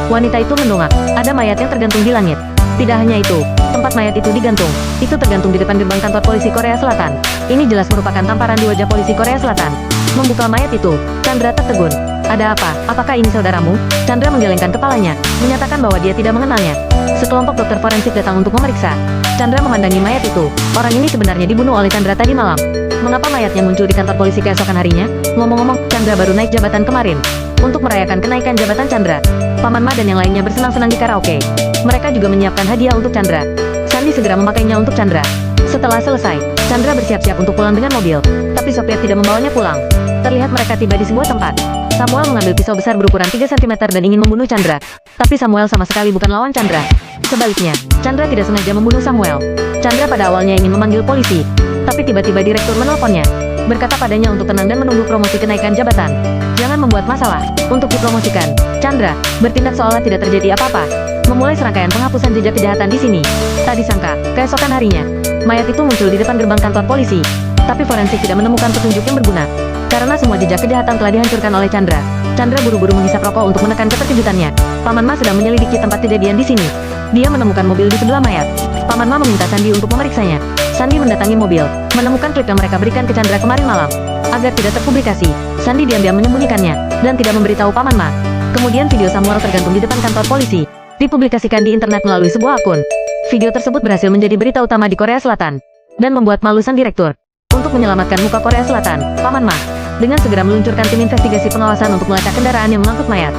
Wanita itu mendongak. Ada mayat yang tergantung di langit. Tidak hanya itu, tempat mayat itu digantung. Itu tergantung di depan gerbang kantor polisi Korea Selatan. Ini jelas merupakan tamparan di wajah polisi Korea Selatan. Membuka mayat itu, Chandra tertegun. Ada apa? Apakah ini saudaramu? Chandra menggelengkan kepalanya, menyatakan bahwa dia tidak mengenalnya. Sekelompok dokter forensik datang untuk memeriksa. Chandra memandangi mayat itu. Orang ini sebenarnya dibunuh oleh Chandra tadi malam. Mengapa mayatnya muncul di kantor polisi keesokan harinya? Ngomong-ngomong, Chandra baru naik jabatan kemarin. Untuk merayakan kenaikan jabatan Chandra, Paman Ma dan yang lainnya bersenang-senang di karaoke. Mereka juga menyiapkan hadiah untuk Chandra. Sandi segera memakainya untuk Chandra. Setelah selesai, Chandra bersiap-siap untuk pulang dengan mobil. Tapi sopir tidak membawanya pulang. Terlihat mereka tiba di sebuah tempat. Samuel mengambil pisau besar berukuran 3 cm dan ingin membunuh Chandra. Tapi Samuel sama sekali bukan lawan Chandra. Sebaliknya, Chandra tidak sengaja membunuh Samuel. Chandra pada awalnya ingin memanggil polisi. Tapi tiba-tiba direktur menelponnya. Berkata padanya untuk tenang dan menunggu promosi kenaikan jabatan. Jangan membuat masalah. Untuk dipromosikan, Chandra bertindak seolah tidak terjadi apa-apa. Memulai serangkaian penghapusan jejak kejahatan di sini. Tak disangka, keesokan harinya, mayat itu muncul di depan gerbang kantor polisi. Tapi forensik tidak menemukan petunjuk yang berguna. Karena semua jejak kejahatan telah dihancurkan oleh Chandra. Chandra buru-buru menghisap rokok untuk menekan keterkejutannya. Paman Ma sedang menyelidiki tempat kejadian di sini. Dia menemukan mobil di sebelah mayat. Paman Ma meminta Sandi untuk memeriksanya. Sandi mendatangi mobil, menemukan klip yang mereka berikan ke Chandra kemarin malam. Agar tidak terpublikasi, Sandi diam-diam menyembunyikannya, dan tidak memberitahu Paman Ma. Kemudian video Samuel tergantung di depan kantor polisi, dipublikasikan di internet melalui sebuah akun. Video tersebut berhasil menjadi berita utama di Korea Selatan, dan membuat malu sang direktur. Untuk menyelamatkan muka Korea Selatan, Paman Ma dengan segera meluncurkan tim investigasi pengawasan untuk melacak kendaraan yang mengangkut mayat.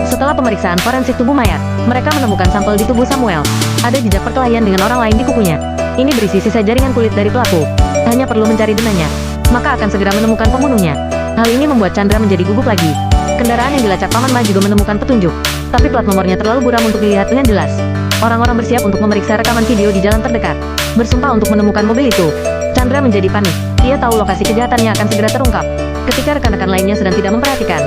Setelah pemeriksaan forensik tubuh mayat, mereka menemukan sampel di tubuh Samuel. Ada jejak perkelahian dengan orang lain di kukunya. Ini berisi sisa jaringan kulit dari pelaku. Hanya perlu mencari benangnya, maka akan segera menemukan pembunuhnya. Hal ini membuat Chandra menjadi gugup lagi. Kendaraan yang dilacak Paman Ma juga menemukan petunjuk, tapi plat nomornya terlalu buram untuk dilihat dengan jelas. Orang-orang bersiap untuk memeriksa rekaman video di jalan terdekat, bersumpah untuk menemukan mobil itu. Chandra menjadi panik. Dia tahu lokasi kejahatannya akan segera terungkap. Ketika rekan-rekan lainnya sedang tidak memperhatikan,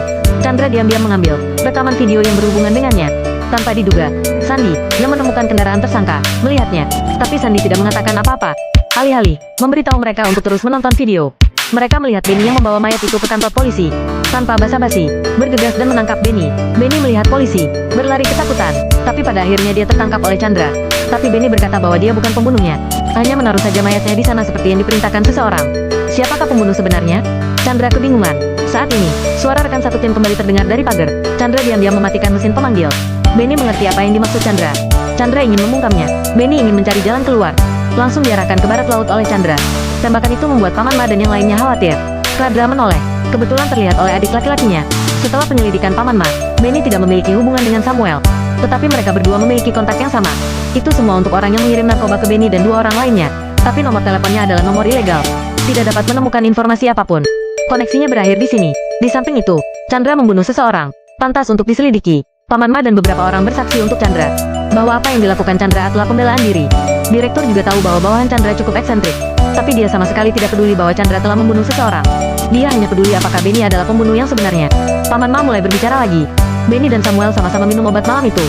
Chandra diam-diam mengambil rekaman video yang berhubungan dengannya. Tanpa diduga, Sandi yang menemukan kendaraan tersangka melihatnya, tapi Sandi tidak mengatakan apa-apa. Alih-alih memberitahu mereka untuk terus menonton video. Mereka melihat Benny yang membawa mayat itu ke kantor polisi. Tanpa basa-basi, bergegas dan menangkap Benny. Benny melihat polisi, berlari ketakutan. Tapi pada akhirnya dia tertangkap oleh Chandra. Tapi Benny berkata bahwa dia bukan pembunuhnya. Hanya menaruh saja mayatnya di sana seperti yang diperintahkan seseorang. Siapakah pembunuh sebenarnya? Chandra kebingungan. Saat ini, suara rekan satu tim kembali terdengar dari pagar. Chandra diam-diam mematikan mesin pemanggil. Benny mengerti apa yang dimaksud Chandra. Chandra ingin membungkamnya. Benny ingin mencari jalan keluar. Langsung diarahkan ke barat laut oleh Chandra. Tembakan itu membuat Paman Ma dan yang lainnya khawatir. Radra menoleh. Kebetulan terlihat oleh adik laki-lakinya. Setelah penyelidikan Paman Ma, Benny tidak memiliki hubungan dengan Samuel. Tetapi mereka berdua memiliki kontak yang sama. Itu semua untuk orang yang mengirim narkoba ke Benny dan 2 orang lainnya. Tapi nomor teleponnya adalah nomor ilegal. Tidak dapat menemukan informasi apapun. Koneksinya berakhir di sini. Di samping itu, Chandra membunuh seseorang. Pantas untuk diselidiki. Paman Ma dan beberapa orang bersaksi untuk Chandra bahwa apa yang dilakukan Chandra adalah pembelaan diri. Direktur juga tahu bahwa bawahan Chandra cukup eksentrik. Tapi dia sama sekali tidak peduli bahwa Chandra telah membunuh seseorang. Dia hanya peduli apakah Benny adalah pembunuh yang sebenarnya. Paman Ma mulai berbicara lagi. Benny dan Samuel sama-sama minum obat malam itu,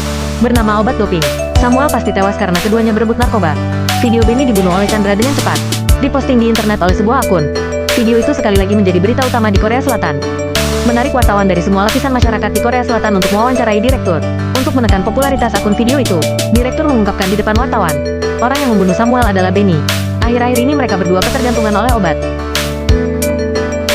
bernama obat doping. Samuel pasti tewas karena keduanya berebut narkoba. Video Benny dibunuh oleh Chandra dengan cepat. Diposting di internet oleh sebuah akun. Video itu sekali lagi menjadi berita utama di Korea Selatan. Menarik wartawan dari semua lapisan masyarakat di Korea Selatan untuk mewawancarai direktur. Untuk menekan popularitas akun video itu, direktur mengungkapkan di depan wartawan, orang yang membunuh Samuel adalah Benny. Akhir-akhir ini mereka berdua ketergantungan oleh obat.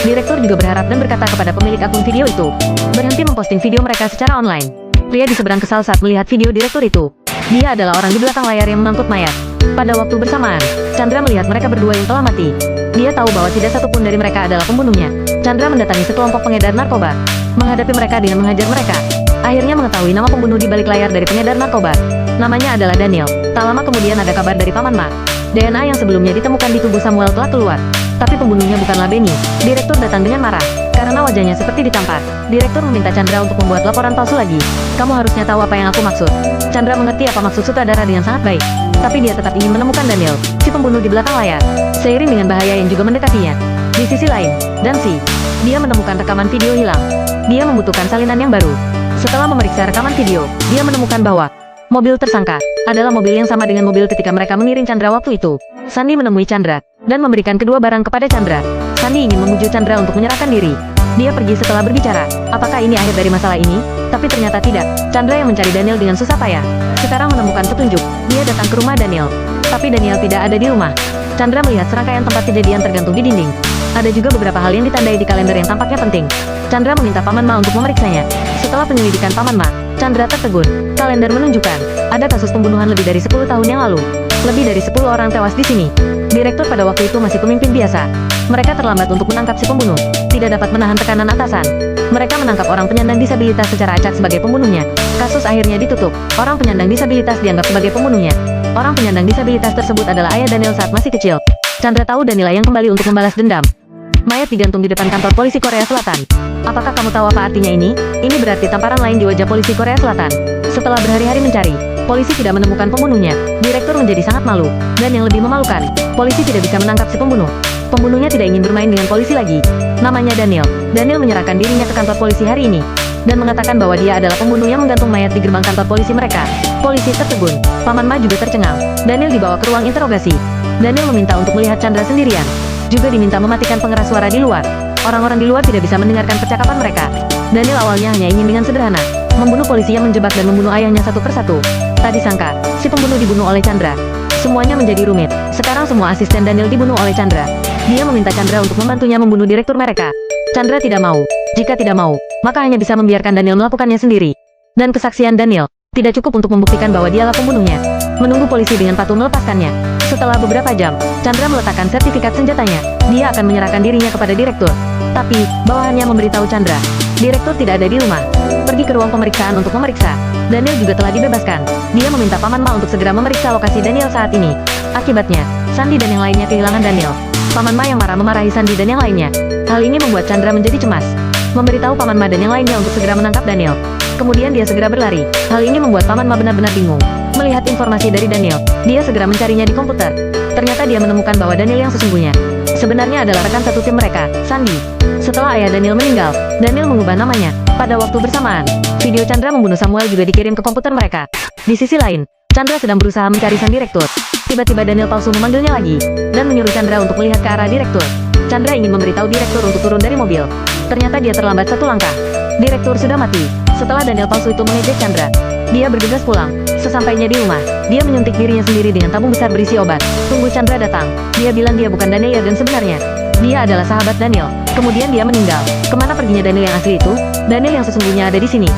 Direktur juga berharap dan berkata kepada pemilik akun video itu, berhenti memposting video mereka secara online. Pria di seberang kesal saat melihat video direktur itu. Dia adalah orang di belakang layar yang mengangkut mayat. Pada waktu bersamaan, Chandra melihat mereka berdua yang telah mati. Dia tahu bahwa tidak satupun dari mereka adalah pembunuhnya. Chandra mendatangi sekelompok pengedar narkoba, menghadapi mereka dengan menghajar mereka. Akhirnya mengetahui nama pembunuh di balik layar dari pengedar narkoba. Namanya adalah Daniel. Tak lama kemudian ada kabar dari Paman Ma. DNA yang sebelumnya ditemukan di tubuh Samuel telah keluar. Tapi pembunuhnya bukanlah Benny. Direktur datang dengan marah, karena wajahnya seperti ditampar. Direktur meminta Chandra untuk membuat laporan palsu lagi. Kamu harusnya tahu apa yang aku maksud. Chandra mengerti apa maksud sutradara dengan sangat baik. Tapi dia tetap ingin menemukan Daniel, si pembunuh di belakang layar, seiring dengan bahaya yang juga mendekatinya. Di sisi lain, dia menemukan rekaman video hilang. Dia membutuhkan salinan yang baru. Setelah memeriksa rekaman video, dia menemukan bahwa mobil tersangka adalah mobil yang sama dengan mobil ketika mereka mengiring Chandra waktu itu. Sandi menemui Chandra dan memberikan kedua barang kepada Chandra. Sandi ingin memujuk Chandra untuk menyerahkan diri. Dia pergi setelah berbicara, apakah ini akhir dari masalah ini? Tapi ternyata tidak. Chandra yang mencari Daniel dengan susah payah. Sekarang menemukan petunjuk. Dia datang ke rumah Daniel. Tapi Daniel tidak ada di rumah. Chandra melihat serangkaian tempat kejadian tergantung di dinding. Ada juga beberapa hal yang ditandai di kalender yang tampaknya penting. Chandra meminta Paman Ma untuk memeriksanya. Setelah penyelidikan Paman Ma, Chandra tertegun. Kalender menunjukkan, ada kasus pembunuhan lebih dari 10 tahun yang lalu. Lebih dari 10 orang tewas di sini. Direktur pada waktu itu masih pemimpin biasa. Mereka terlambat untuk menangkap si pembunuh. Tidak dapat menahan tekanan atasan. Mereka menangkap orang penyandang disabilitas secara acak sebagai pembunuhnya. Kasus akhirnya ditutup. Orang penyandang disabilitas dianggap sebagai pembunuhnya. Orang penyandang disabilitas tersebut adalah ayah Daniel saat masih kecil. Chandra tahu Daniel yang kembali untuk membalas dendam. Mayat digantung di depan kantor polisi Korea Selatan. Apakah kamu tahu apa artinya ini? Ini berarti tamparan lain di wajah polisi Korea Selatan. Setelah berhari-hari mencari, polisi tidak menemukan pembunuhnya. Direktur menjadi sangat malu. Dan yang lebih memalukan, polisi tidak bisa menangkap si pembunuh. Pembunuhnya tidak ingin bermain dengan polisi lagi. Namanya Daniel. Daniel menyerahkan dirinya ke kantor polisi hari ini. Dan mengatakan bahwa dia adalah pembunuh yang menggantung mayat di gerbang kantor polisi mereka. Polisi tertegun. Paman Ma juga tercengang. Daniel dibawa ke ruang interogasi. Daniel meminta untuk melihat Chandra sendirian. Juga diminta mematikan pengeras suara di luar. Orang-orang di luar tidak bisa mendengarkan percakapan mereka. Daniel awalnya hanya ingin dengan sederhana membunuh polisi yang menjebak dan membunuh ayahnya satu persatu. Tak disangka, si pembunuh dibunuh oleh Chandra. Semuanya menjadi rumit. Sekarang semua asisten Daniel dibunuh oleh Chandra. Dia meminta Chandra untuk membantunya membunuh direktur mereka. Chandra tidak mau. Jika tidak mau, maka hanya bisa membiarkan Daniel melakukannya sendiri. Dan kesaksian Daniel tidak cukup untuk membuktikan bahwa dialah pembunuhnya. Menunggu polisi dengan patuh melepaskannya. Setelah beberapa jam, Chandra meletakkan sertifikat senjatanya. Dia akan menyerahkan dirinya kepada direktur. Tapi, bawahannya memberitahu Chandra, direktur tidak ada di rumah. Pergi ke ruang pemeriksaan untuk memeriksa. Daniel juga telah dibebaskan. Dia meminta Paman Ma untuk segera memeriksa lokasi Daniel saat ini. Akibatnya, Sandy dan yang lainnya kehilangan Daniel. Paman Ma yang marah memarahi Sandy dan yang lainnya. Hal ini membuat Chandra menjadi cemas. Memberitahu Paman Ma dan yang lainnya untuk segera menangkap Daniel. Kemudian dia segera berlari. Hal ini membuat Paman Ma benar-benar bingung. Melihat informasi dari Daniel, dia segera mencarinya di komputer. Ternyata dia menemukan bahwa Daniel yang sesungguhnya sebenarnya adalah rekan satu tim mereka, Sandy. Setelah ayah Daniel meninggal, Daniel mengubah namanya. Pada waktu bersamaan, video Chandra membunuh Samuel juga dikirim ke komputer mereka. Di sisi lain, Chandra sedang berusaha mencari sang direktur. Tiba-tiba Daniel palsu memanggilnya lagi, dan menyuruh Chandra untuk melihat ke arah direktur. Chandra ingin memberitahu direktur untuk turun dari mobil. Ternyata dia terlambat satu langkah. Direktur sudah mati. Setelah Daniel palsu itu mengejek Chandra, dia bergegas pulang. Sesampainya di rumah, dia menyuntik dirinya sendiri dengan tabung besar berisi obat. Tunggu Chandra datang. Dia bilang dia bukan Daniel dan sebenarnya dia adalah sahabat Daniel. Kemudian dia meninggal. Kemana perginya Daniel yang asli itu? Daniel yang sesungguhnya ada di sini.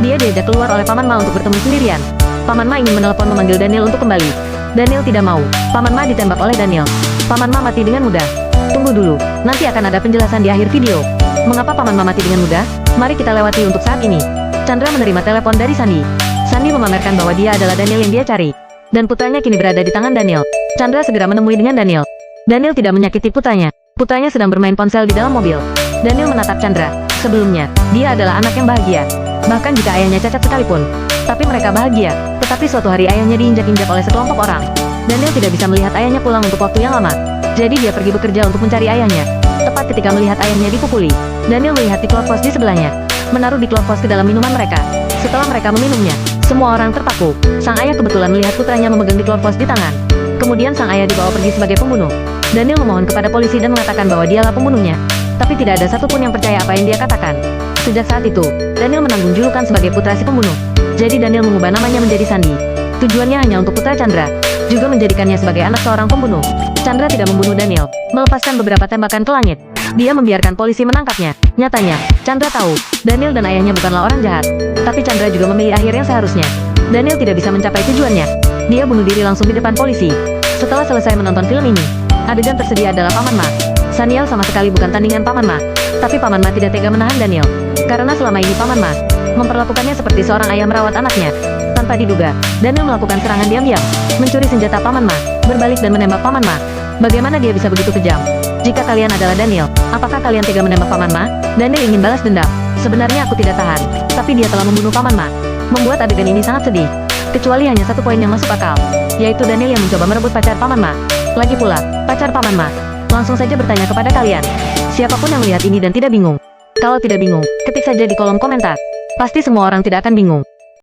Dia diajak keluar oleh Paman Ma untuk bertemu sendirian. Paman Ma ingin menelepon memanggil Daniel untuk kembali. Daniel tidak mau. Paman Ma ditembak oleh Daniel. Paman Ma mati dengan mudah. Tunggu dulu, nanti akan ada penjelasan di akhir video. Mengapa Paman Ma mati dengan mudah? Mari kita lewati untuk saat ini. Chandra menerima telepon dari Sandy. Sandy memamerkan bahwa dia adalah Daniel yang dia cari. Dan putranya kini berada di tangan Daniel. Chandra segera menemui dengan Daniel. Daniel tidak menyakiti putranya. Putranya sedang bermain ponsel di dalam mobil. Daniel menatap Chandra. Sebelumnya, dia adalah anak yang bahagia. Bahkan jika ayahnya cacat sekalipun. Tapi mereka bahagia. Tetapi suatu hari ayahnya diinjak-injak oleh sekelompok orang. Daniel tidak bisa melihat ayahnya pulang untuk waktu yang lama. Jadi dia pergi bekerja untuk mencari ayahnya. Tepat ketika melihat ayahnya dipukuli, Daniel melihat diklat pos di sebelahnya. Menaruh diklat pos ke dalam minuman mereka. Setelah mereka meminumnya, semua orang terpaku. Sang ayah kebetulan melihat putranya memegang diklat pos di tangan. Kemudian sang ayah dibawa pergi sebagai pembunuh. Daniel memohon kepada polisi dan mengatakan bahwa dialah pembunuhnya. Tapi tidak ada satupun yang percaya apa yang dia katakan. Sejak saat itu, Daniel menanggung julukan sebagai putra si pembunuh. Jadi Daniel mengubah namanya menjadi Sandy. Tujuannya hanya untuk putra Chandra. Juga menjadikannya sebagai anak seorang pembunuh. Chandra tidak membunuh Daniel. Melepaskan beberapa tembakan ke langit. Dia membiarkan polisi menangkapnya. Nyatanya, Chandra tahu, Daniel dan ayahnya bukanlah orang jahat. Tapi Chandra juga memilih akhir yang seharusnya. Daniel tidak bisa mencapai tujuannya. Dia bunuh diri langsung di depan polisi. Setelah selesai menonton film ini, adegan tersedia adalah Paman Ma. Saniel sama sekali bukan tandingan Paman Ma. Tapi Paman Ma tidak tega menahan Daniel. Karena selama ini Paman Ma memperlakukannya seperti seorang ayah merawat anaknya. Tanpa diduga, Daniel melakukan serangan diam-diam. Mencuri senjata Paman Ma, berbalik dan menembak Paman Ma. Bagaimana dia bisa begitu kejam? Jika kalian adalah Daniel, apakah kalian tega menembak Paman Ma? Daniel ingin balas dendam. Sebenarnya aku tidak tahan. Tapi dia telah membunuh Paman Ma. Membuat adegan ini sangat sedih. Kecuali hanya satu poin yang masuk akal, yaitu Daniel yang mencoba merebut pacar Paman Ma. Lagi pula, pacar Paman Ma. Langsung saja bertanya kepada kalian. Siapapun yang melihat ini dan tidak bingung. Kalau tidak bingung, ketik saja di kolom komentar. Pasti semua orang tidak akan bingung.